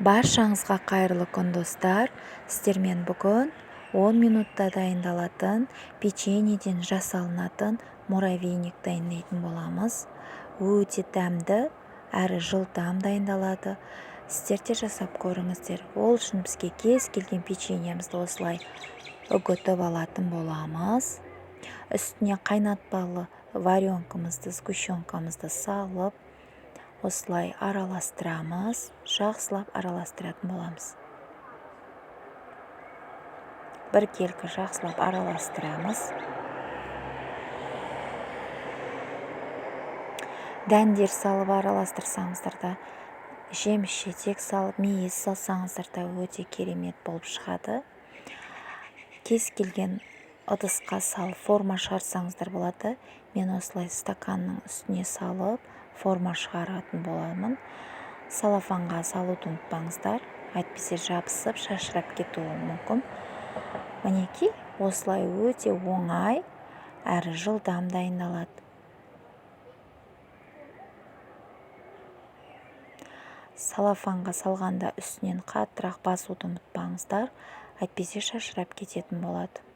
Баршаңызға қайырлы күн достар. Сіздермен бүгін 10 минутта дайындалатын печеньеден жасалынатын муравейник дайындайтын боламыз. Өте дәмді әрі жылдам дайындалады. Сіздер де жасап көріңіздер. Ол үшін бізге кез келген печеньемізді осылай үгітіп алатын боламыз. Үстіне қайнатпалы варенкамызды, сгущенкамызды салып, осылай араластырамыз, жақсылап араластыратын боламыз. Біркелкі жақсылап араластырамыз. Дәндер салып араластырсаңыздар да, жеміс-жидек салып, мейіз салсаңыздар да өте керемет болып шығады. Кез келген ыдысқа салып форма шығарсаңыздар болады. Мен осылай стаканның үстіне салып форма шығаратын боламын. Салафанға салуды ұмытпаңыздар, әйтпесе жабысып шашырап кетуі мүмкін. Мінекей, осылай өте оңай әрі жылдам дайындалады. Салафанға салғанда үстінен қаттырақ басуды ұмытпаңыздар, әйтпесе шашырап кететін болады.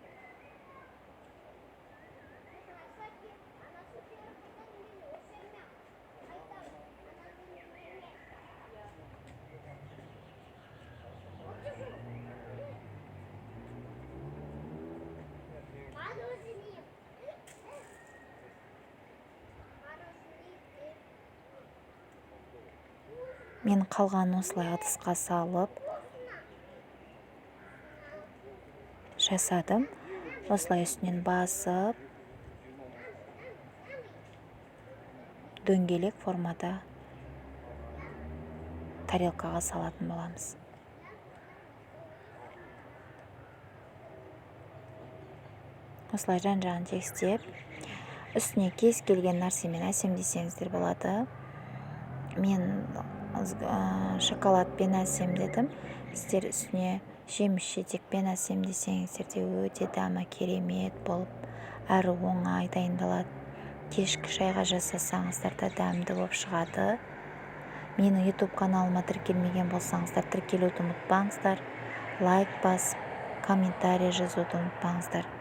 Мен қалған осылай ыдысқа салып жасадым. Осылай үстінен басып, дөңгелек формада тарелкаға салатын боламыз. Осылай жан-жағын тегістеп, үстіне кез келген нәрсемен әсемдесеңіздер болады. Мен шоколадпен әсемдедім. Сіздер үстіне жеміс-жидекпен әсемдесеңіздер де өте дәмі керемет болып, әрі оңай дайындалады. Кешкі шайға жасасаңыздар да дәмді болып шығады. Менің YouTube каналыма тіркелмеген болсаңыздар, тіркелуді ұмытпаңыздар. Лайк басып, комментарий жазуды ұмытпаңыздар.